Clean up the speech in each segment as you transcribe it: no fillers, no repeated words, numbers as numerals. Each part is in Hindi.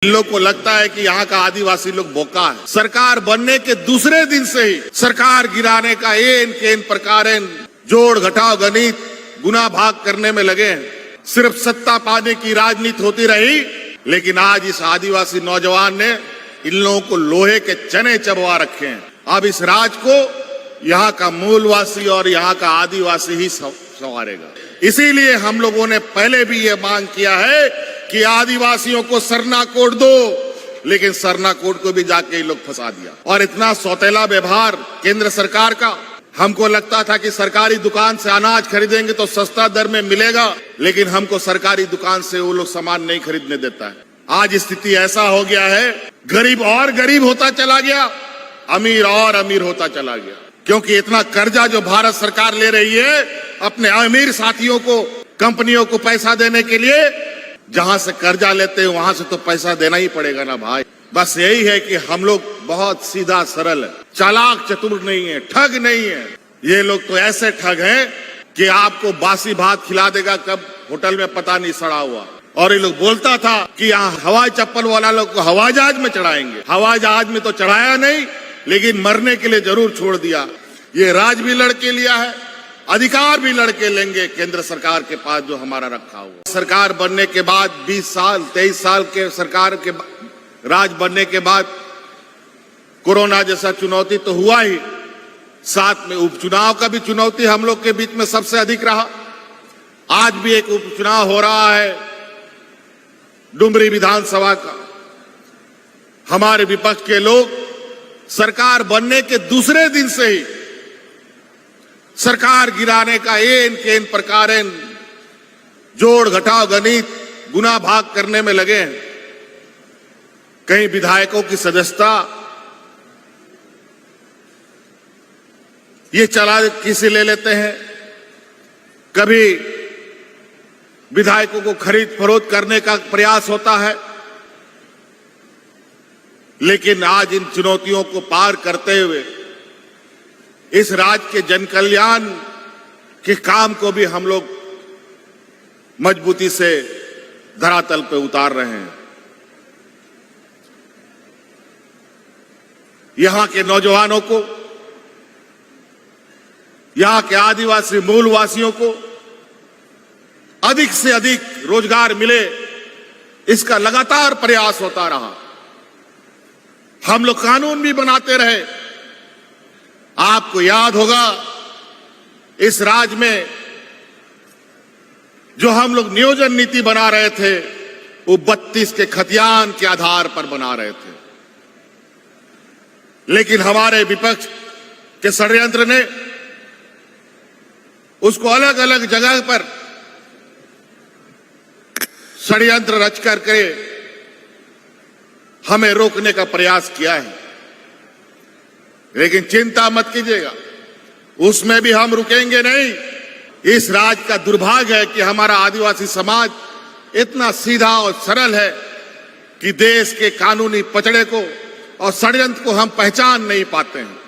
इन लोग को लगता है कि यहाँ का आदिवासी लोग बोका है। सरकार बनने के दूसरे दिन से ही सरकार गिराने का एन केन प्रकारेण जोड़ घटाव गणित गुना भाग करने में लगे हैं। सिर्फ सत्ता पाने की राजनीति होती रही, लेकिन आज इस आदिवासी नौजवान ने इन लोगों को लोहे के चने चबवा रखे हैं। अब इस राज को यहाँ का मूलवासी और यहाँ का आदिवासी ही संवारेगा। इसीलिए हम लोगों ने पहले भी ये मांग किया है कि आदिवासियों को सरना कोड दो, लेकिन सरना कोड को भी जाके ये लोग फंसा दिया। और इतना सौतेला व्यवहार केंद्र सरकार का। हमको लगता था कि सरकारी दुकान से अनाज खरीदेंगे तो सस्ता दर में मिलेगा, लेकिन हमको सरकारी दुकान से वो लोग सामान नहीं खरीदने देता है। आज स्थिति ऐसा हो गया है, गरीब और गरीब होता चला गया, अमीर और अमीर होता चला गया, क्योंकि इतना कर्जा जो भारत सरकार ले रही है अपने अमीर साथियों को, कंपनियों को पैसा देने के लिए। जहां से कर्जा लेते हैं वहां से तो पैसा देना ही पड़ेगा ना भाई। बस यही है कि हम लोग बहुत सीधा सरल है, चालाक चतुर नहीं है, ठग नहीं है। ये लोग तो ऐसे ठग हैं कि आपको बासी भात खिला देगा कब होटल में पता नहीं सड़ा हुआ। और ये लोग बोलता था कि यहाँ हवाई चप्पल वाला लोग को हवाई जहाज में चढ़ाएंगे। हवाई जहाज में तो चढ़ाया नहीं, लेकिन मरने के लिए जरूर छोड़ दिया। ये राज भी लड़के लिया है, अधिकार भी लड़के लेंगे केंद्र सरकार के पास जो हमारा रखा हुआ। सरकार बनने के बाद 20 साल 23 साल के सरकार के राज बनने के बाद कोरोना जैसा चुनौती तो हुआ ही, साथ में उपचुनाव का भी चुनौती हम लोग के बीच में सबसे अधिक रहा। आज भी एक उपचुनाव हो रहा है डुमरी विधानसभा का। हमारे विपक्ष के लोग सरकार बनने के दूसरे दिन से ही सरकार गिराने का एन केन प्रकारेण जोड़ घटाव गणित गुना भाग करने में लगे हैं। कहीं विधायकों की सदस्यता ये चला किसी ले लेते हैं, कभी विधायकों को खरीद फरोख्त करने का प्रयास होता है। लेकिन आज इन चुनौतियों को पार करते हुए इस राज्य के जन कल्याण के काम को भी हम लोग मजबूती से धरातल पे उतार रहे हैं। यहां के नौजवानों को, यहां के आदिवासी मूलवासियों को अधिक से अधिक रोजगार मिले, इसका लगातार प्रयास होता रहा। हम लोग कानून भी बनाते रहे। आपको याद होगा इस राज्य में जो हम लोग नियोजन नीति बना रहे थे वो 32 के खतियान के आधार पर बना रहे थे, लेकिन हमारे विपक्ष के षड्यंत्र ने उसको अलग अलग जगह पर षड्यंत्र रच करके हमें रोकने का प्रयास किया है। लेकिन चिंता मत कीजिएगा, उसमें भी हम रुकेंगे नहीं। इस राज्य का दुर्भाग्य है कि हमारा आदिवासी समाज इतना सीधा और सरल है कि देश के कानूनी पचड़े को और षड्यंत्र को हम पहचान नहीं पाते हैं।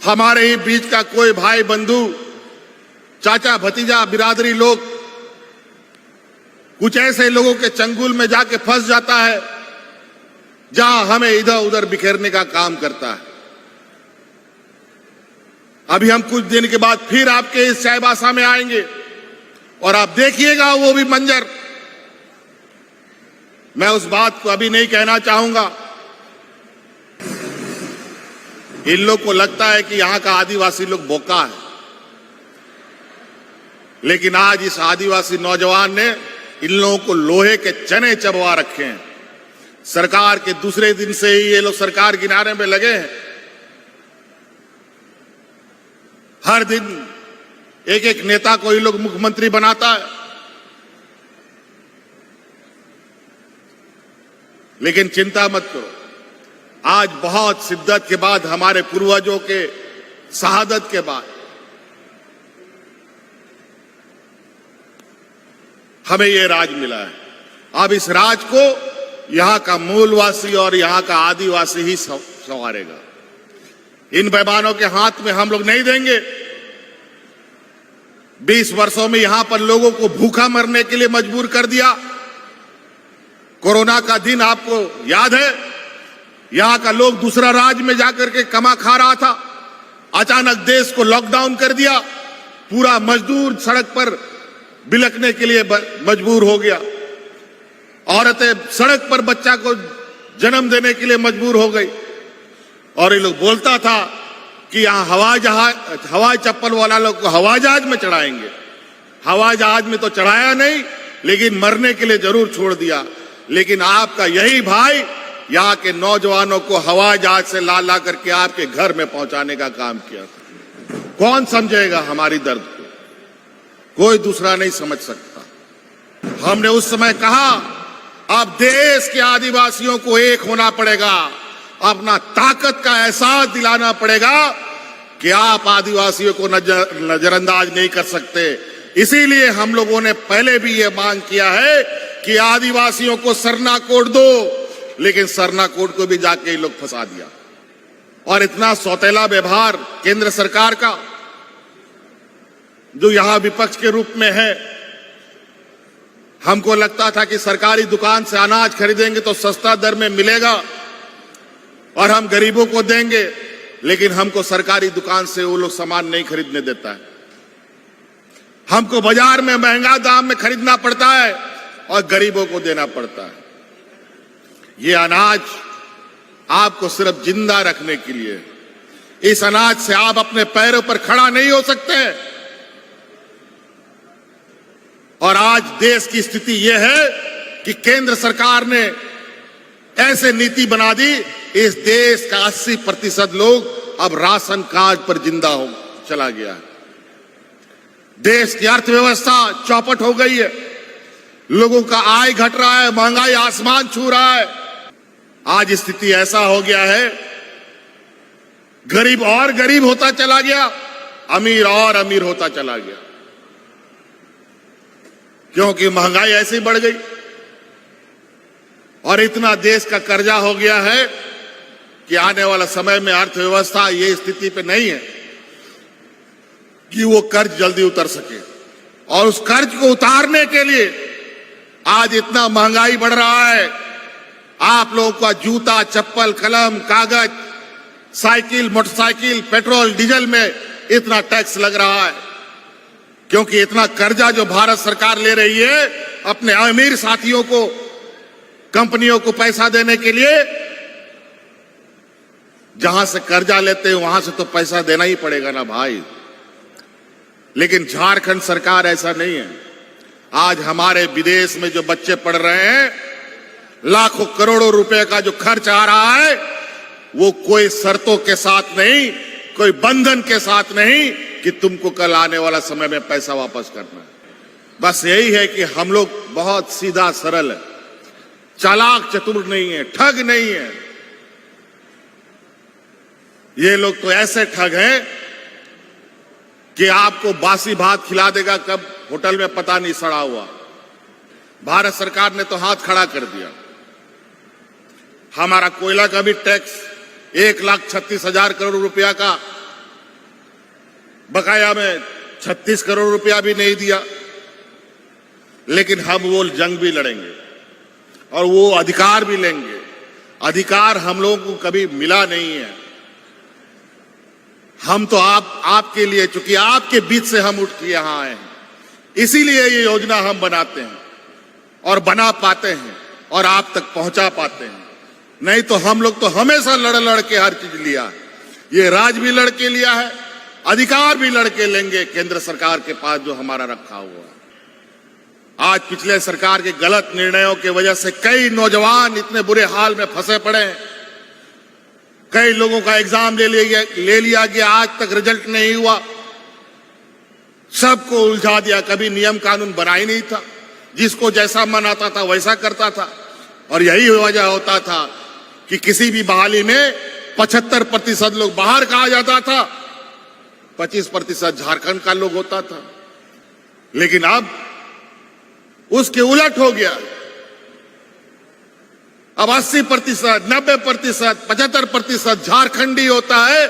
हमारे ही बीच का कोई भाई बंधु, चाचा भतीजा, बिरादरी लोग कुछ ऐसे लोगों के चंगुल में जाके फंस जाता है जहां हमें इधर उधर बिखेरने का काम करता है। अभी हम कुछ दिन के बाद फिर आपके इस चाईबासा में आएंगे और आप देखिएगा वो भी मंजर। मैं उस बात को अभी नहीं कहना चाहूंगा। इन लोग को लगता है कि यहां का आदिवासी लोग बोका है, लेकिन आज इस आदिवासी नौजवान ने इन लोगों को लोहे के चने चबवा रखे हैं। सरकार के दूसरे दिन से ही ये लोग सरकार गिराने में लगे हैं। हर दिन एक एक नेता को ये लोग मुख्यमंत्री बनाता है, लेकिन चिंता मत करो। आज बहुत शिद्दत के बाद, हमारे पूर्वजों के शहादत के बाद हमें ये राज मिला है। अब इस राज को यहां का मूलवासी और यहां का आदिवासी ही संवारेगा। इन बेईमानों के हाथ में हम लोग नहीं देंगे। 20 वर्षों में यहां पर लोगों को भूखा मरने के लिए मजबूर कर दिया। कोरोना का दिन आपको याद है? यहां का लोग दूसरा राज्य में जाकर के कमा खा रहा था। अचानक देश को लॉकडाउन कर दिया। पूरा मजदूर सड़क पर बिलखने के लिए मजबूर हो गया। औरतें सड़क पर बच्चा को जन्म देने के लिए मजबूर हो गई। और ये लोग बोलता था कि यहां हवाई चप्पल वाला लोग को हवाई जहाज में चढ़ाएंगे। हवाई जहाज में तो चढ़ाया नहीं, लेकिन मरने के लिए जरूर छोड़ दिया। लेकिन आपका यही भाई यहाँ के नौजवानों को हवाई जहाज से ला ला करके आपके घर में पहुंचाने का काम किया। कौन समझेगा हमारी दर्द को? कोई दूसरा नहीं समझ सकता। हमने उस समय कहा अब देश के आदिवासियों को एक होना पड़ेगा, अपना ताकत का एहसास दिलाना पड़ेगा कि आप आदिवासियों को नजरअंदाज नहीं कर सकते। इसीलिए हम लोगों ने पहले भी ये मांग किया है कि आदिवासियों को सरना कोड दो, लेकिन सरना कोड को भी जाके ये लोग फंसा दिया। और इतना सौतेला व्यवहार केंद्र सरकार का, जो यहां विपक्ष के रूप में है। हमको लगता था कि सरकारी दुकान से अनाज खरीदेंगे तो सस्ता दर में मिलेगा और हम गरीबों को देंगे, लेकिन हमको सरकारी दुकान से वो लोग सामान नहीं खरीदने देता है। हमको बाजार में महंगा दाम में खरीदना पड़ता है और गरीबों को देना पड़ता है। ये अनाज आपको सिर्फ जिंदा रखने के लिए, इस अनाज से आप अपने पैरों पर खड़ा नहीं हो सकते। और आज देश की स्थिति यह है कि केंद्र सरकार ने ऐसे नीति बना दी, इस देश का 80% लोग अब राशन कार्ड पर जिंदा हो चला गया है। देश की अर्थव्यवस्था चौपट हो गई है। लोगों का आय घट रहा है, महंगाई आसमान छू रहा है। आज स्थिति ऐसा हो गया है, गरीब और गरीब होता चला गया, अमीर और अमीर होता चला गया, क्योंकि महंगाई ऐसे ही बढ़ गई। और इतना देश का कर्जा हो गया है कि आने वाला समय में अर्थव्यवस्था ये स्थिति पे नहीं है कि वो कर्ज जल्दी उतर सके। और उस कर्ज को उतारने के लिए आज इतना महंगाई बढ़ रहा है। आप लोगों का जूता, चप्पल, कलम, कागज, साइकिल, मोटरसाइकिल, पेट्रोल, डीजल में इतना टैक्स लग रहा है, क्योंकि इतना कर्जा जो भारत सरकार ले रही है अपने अमीर साथियों को, कंपनियों को पैसा देने के लिए। जहां से कर्जा लेते हैं वहां से तो पैसा देना ही पड़ेगा ना भाई। लेकिन झारखंड सरकार ऐसा नहीं है। आज हमारे विदेश में जो बच्चे पढ़ रहे हैं, लाखों करोड़ों रुपए का जो खर्च आ रहा है, वो कोई शर्तों के साथ नहीं, कोई बंधन के साथ नहीं कि तुमको कल आने वाला समय में पैसा वापस करना है। बस यही है कि हम लोग बहुत सीधा सरल है, चालाक चतुर नहीं है, ठग नहीं है। ये लोग तो ऐसे ठग हैं कि आपको बासी भात खिला देगा कब होटल में पता नहीं सड़ा हुआ। भारत सरकार ने तो हाथ खड़ा कर दिया। हमारा कोयला का भी टैक्स 1,36,000 करोड़ रुपया का बकाया में 36 करोड़ रुपया भी नहीं दिया। लेकिन हम वो जंग भी लड़ेंगे और वो अधिकार भी लेंगे। अधिकार हम लोगों को कभी मिला नहीं है। हम तो आपके लिए, चूंकि आपके बीच से हम उठ के यहां आए हैं, इसीलिए ये योजना हम बनाते हैं और बना पाते हैं और आप तक पहुंचा पाते हैं। नहीं तो हम लोग तो हमेशा लड़ के हर चीज लिया। ये राज भी लड़के लिया है, अधिकार भी लड़के लेंगे केंद्र सरकार के पास जो हमारा रखा हुआ है। आज पिछले सरकार के गलत निर्णयों की वजह से कई नौजवान इतने बुरे हाल में फंसे पड़े हैं। कई लोगों का एग्जाम ले लिया गया, आज तक रिजल्ट नहीं हुआ। सबको उलझा दिया। कभी नियम कानून बना ही नहीं था, जिसको जैसा मन आता था वैसा करता था। और यही वजह होता था कि किसी भी बहाली में 75% लोग बाहर कहा जाता था, 25% झारखंड का लोग होता था। लेकिन अब उसके उलट हो गया। अब 80%, 90%, 75% झारखंडी होता है,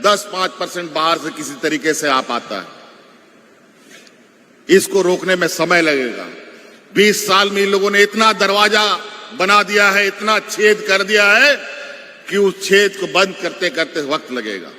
10-5% बाहर से किसी तरीके से आ पाता है। इसको रोकने में समय लगेगा। 20 साल में इन लोगों ने इतना दरवाजा बना दिया है, इतना छेद कर दिया है कि उस छेद को बंद करते करते वक्त लगेगा।